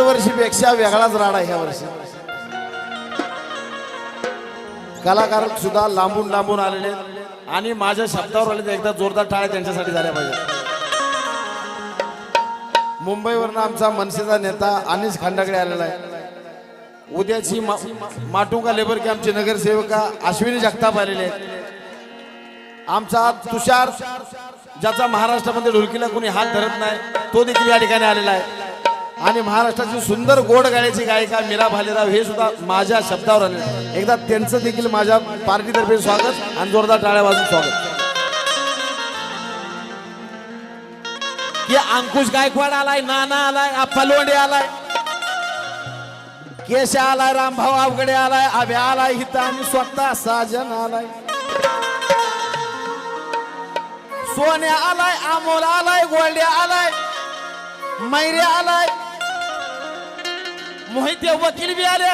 दरवर्षीपेक्षा वेगळाच राडा ह्या वर्षी. कलाकार सुद्धा लांबून लांबून आलेले आणि माझ्या शब्दावर आले. एकदा जोरदार टाळ्या त्यांच्यासाठी झाल्या पाहिजे. मुंबईवरनं आमचा मनसेचा नेता अनिश खंडागडे आलेला आहे. उद्याची माटुंगा लेबर कॅम्पचे नगरसेवका अश्विनी जगताप आलेले आहेत. आमचा तुषार ज्याचा महाराष्ट्रामध्ये ढोलकीला कोणी हात धरत नाही तो देखील या ठिकाणी आलेला आहे. आणि महाराष्ट्राची सुंदर गोड गाण्याची गायिका मीरा भालेराव हे सुद्धा माझ्या शब्दावर आले. एकदा त्यांचं देखील माझ्या पार्टीतर्फे स्वागत आणि जोरदार टाळ्या वाजून स्वागत. की अंकुश गायकवाड आलाय, नाना आलाय, आप्पा लोंढे आलाय, केशा आलाय, रामभाऊ आवगडे आलाय, आभ्या आलाय, हिता आणि स्वतः साजन आलाय, सोन्या आलाय, अमोल आलाय, गोल्डे आलाय, मैरे आलाय, मोहिते वकील बी आले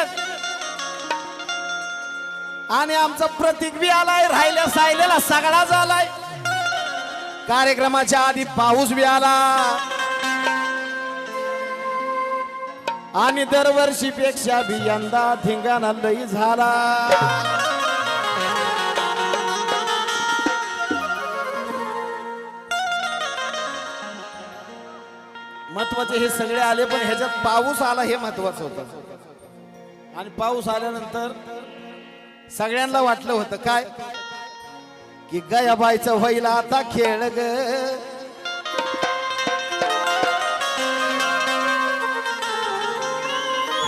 आणि आमचा प्रतीक बी आलाय. राहिल्या सायलेला सगळाच आलाय. कार्यक्रमाच्या आधी पाऊस बी आला आणि दरवर्षीपेक्षा बी यंदा धिंगाणा लई झाला. महत्वाचे हे सगळे आले पण ह्याच्यात पाऊस आला हे महत्वाचं होतं. आणि पाऊस आल्यानंतर सगळ्यांना वाटलं होतं काय की गयाबाईचं व्हायला आता खेळ ग.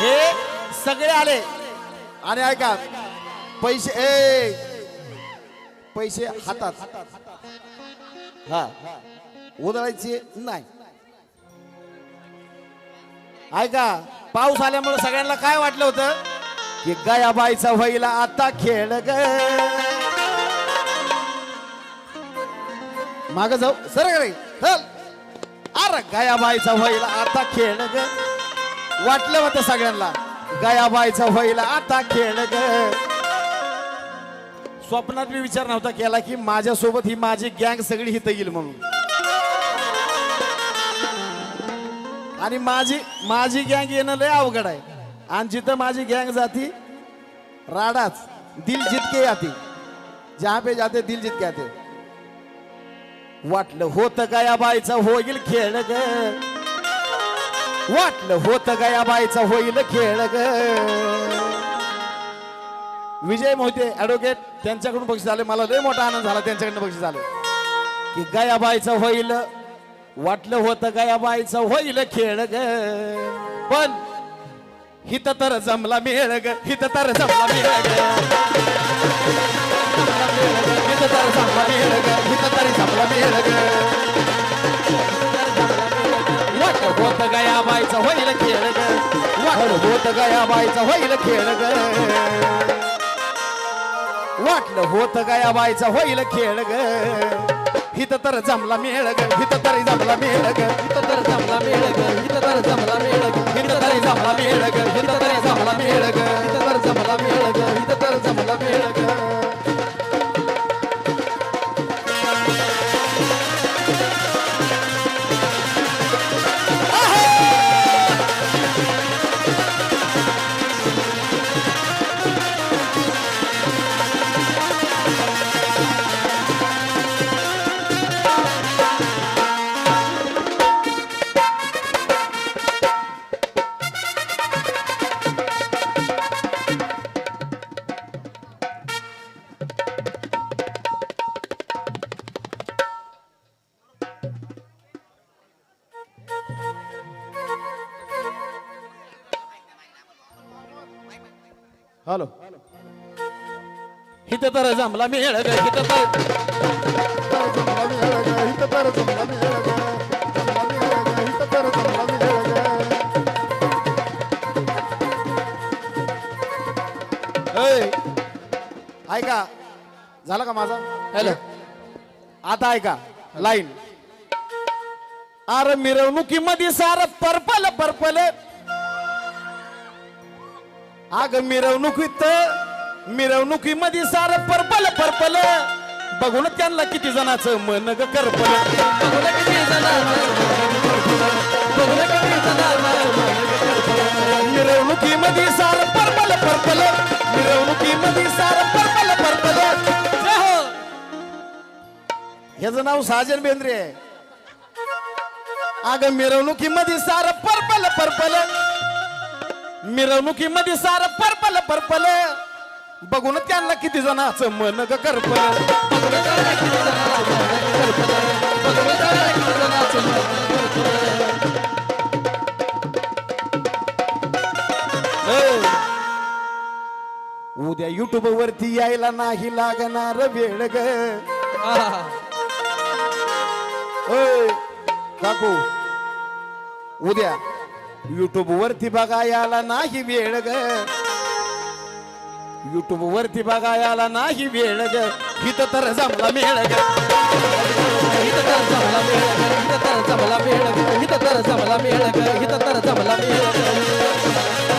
हे सगळे आले आणि ऐका पैसे हातात हा उधळायचे नाही. ऐका पाऊस आल्यामुळे सगळ्यांना काय वाटलं होतं की गयाबाईचा व्हायला आता खेळ ग. माग जाऊ सर अरे गयाबाईचा व्हायला आता खेळ ग. वाटलं होतं सगळ्यांना गयाबाईचा व्हायला आता खेळ ग. स्वप्नात मी विचार नव्हता केला की माझ्यासोबत ही माझी गँग सगळी हिथं येईल म्हणून. आणि माझी गँग येणं लय अवघड आहे. आणि जिथं माझी गँग जाती राडाच दिल जितके आती, जहां पे जाते दिल जितके आते. वाटलं होत गयाबाईचा होईल खेळ ग. वाटलं होत गयाबाईचा होईल खेळ ग. विजय मोहिते ऍडव्होकेट त्यांच्याकडून बक्षीस आले. मला लय मोठा आनंद झाला त्यांच्याकडून बक्षीस आलं की गयाबाईचा होईल. वाटलं होतं गयाबाईचा होईल खेळ ग. पण हित तर जमला मेळ ग. हित तर जमला मेळ ग. हित तर जमला मेळ ग. हित तरी जमला मेळ ग. वाटलं होतं गयाबाईचा होईल खेळ ग. वाटलं होतं गयाबाईचा होईल खेळ ग. वाटलं होतं गयाबाईचा होईल खेळ ग. हित तर जमला मेळ ग. हित तरी जमला मेळ ग. हित तर जमला मेळ ग. हित तर जमला मेळ ग. हित तरी जमला मेळ ग. हित तरी जमला मेळ ग. हित तर जमला मेळ ग. हित तर जमला मेळ ग. हॅलो हित तर जमला मेळ ग. हित तर जमला मेळ ग. हित तर जमला मेळ ग. जमला मेळ ग. हित तर जमला मेळ ग. ऐका झालं का माझा. हॅलो आता ऐका लाईन. अरे मिरवणुकीमध्ये सार पर्पल पर्पल. अग मिरवणुकीमध्ये सार पर्पल पर्पल. बघून त्यांना किती जणांचं मन ग करपल. बघून किती जणांचं मन ग करपल. मिरवणुकीमध्ये सार पर्पल पर्पल मिरवणुकीमध्ये सार पर्पल पर्पल ह्याचं नाव साजन बेंद्रे आहे. अगं मिरवणुकीमध्ये सार पर्पल पर्पल मिरवणुकीमध्ये सार पर्पल पर्पल बघून त्यांना किती जणांचं मन ग करपल उद्या युट्यूब वरती यायला नाही लागणार वेळ ग काकू उद्या युट्यूब वरती बघा याला नाही वेळ ग युट्यूब वरती बघा याला नाही वेळ ग हित तर जमला मेळ ग हित तर जमला मेळ ग हित तर जमला मेळ ग हित तर जमला मेळ ग हित तर जमला मेळ ग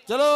चलो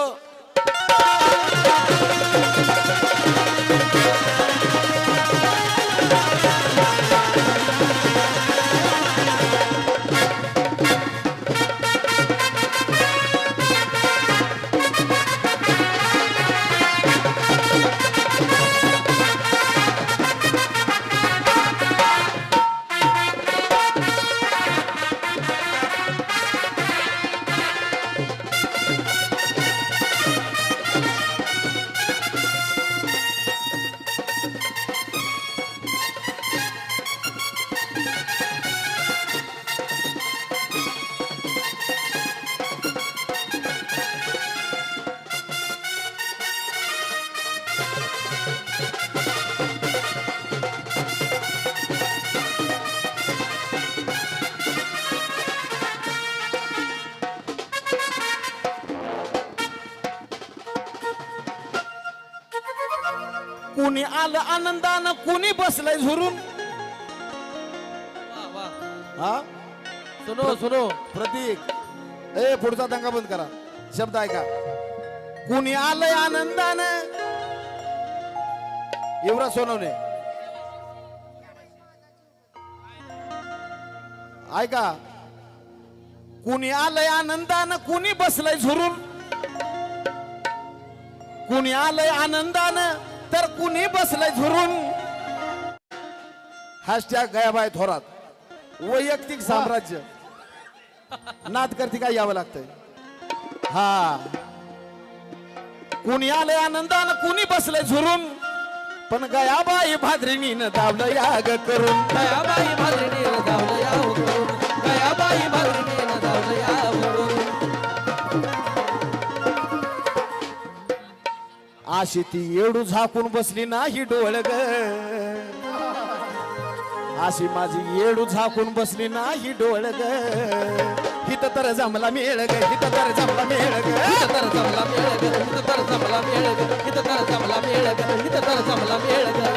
कुणी आलं आनंदानं कुणी बसलंय झुरून हा सुनो सुनो प्रतीक ए पुढचा दंगा बंद करा शब्द ऐका कुणी आलंय आनंदानं एवढा सोनवणे ऐका कुणी आलंय आनंदानं कुणी बसलंय झुरून कुणी आलंय आनंदानं तर कुणी बसलंय झुरून हॅशटॅग गयाबाई थोरात वैयक्तिक साम्राज्य नाद करती काय यावं लागतंय हा कुणी आलंय आनंदानं कुणी बसलंय झुरून पण गयाबाई भाद्रिणीनं दावलं याग करून गयाबाई भाद्रिणीनं दावलं याग करून गयाबाई भाद्रिणीनं दावलं याग करून अशी ती येडू झाकून बसली नाही डोळ ग अशी माझी येडू झाकून बसली नाही डोळ ग हित तर जमला मेळ ग हित तर जमला मेळ ग हित तर जमला मेळ ग हित तर जमला मेळ ग हित तर जमला मेळ ग हित तर जमला मेळ ग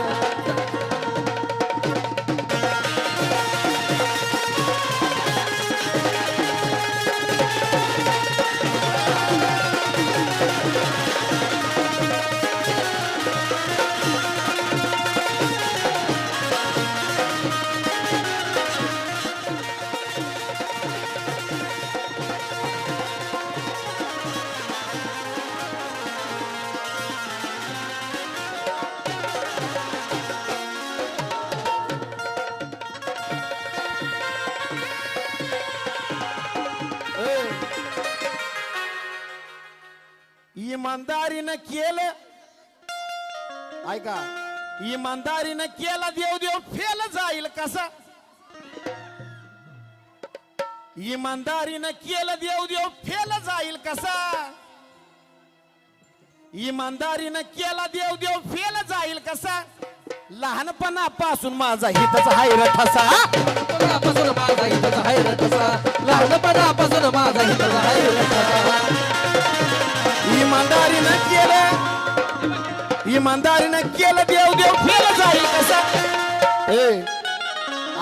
इमानदारीनं केलं ऐका इमानदारीनं केला देव देव फेल जाईल कसा इमानदारीनं केलं देव देव फेल जाईल कसा इमानदारीनं केला देव देव फेल जाईल कसा लहानपणापासून माझा हितच हाय रे ठसा. लहानपणापासून माझा हितच हाय रे ठसा. लहानपणापासून माझा हितच हाय रे ठसा. इमानदारीनं केलं देव देव फेल जाईल कसा. ए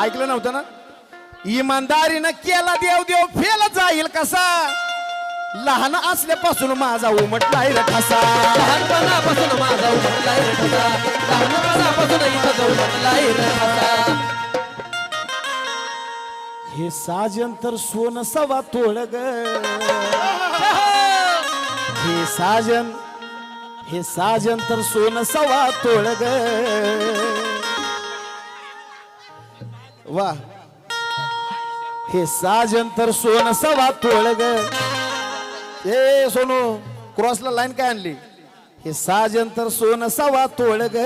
ऐकलं नव्हतं ना. इमानदारीनं केला देव देव फेल जाईल कसा. लहान असल्यापासून माझा उमटलाय रे ठसा. लहानपणापासून माझा उमटलाय रे ठसा. लहानपणापासून हितच उमटलाय रे ठसा. हे साजन तर सोन सवा तोळ ग. हे साजन तर सोन सवा तोळ ग. वा. हे साजन तर सोन सवा तोळ ग. ए सोनू क्रॉसला लाईन काय आणली. हे साजन तर सोन सवा तोळ ग.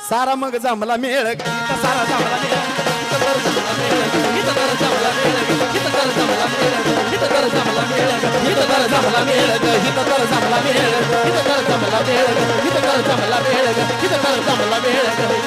सारा मग जमला मेळ सारा जमला मेळ. हित कर जमला मेळ ग. हित कर जमला मेळ ग. हित कर जमला मेळ ग. हित कर जमला मेळ ग. हित कर जमला मेळ ग. हित कर जमला मेळ ग. हित कर जमला मेळ ग. हित कर जमला मेळ ग.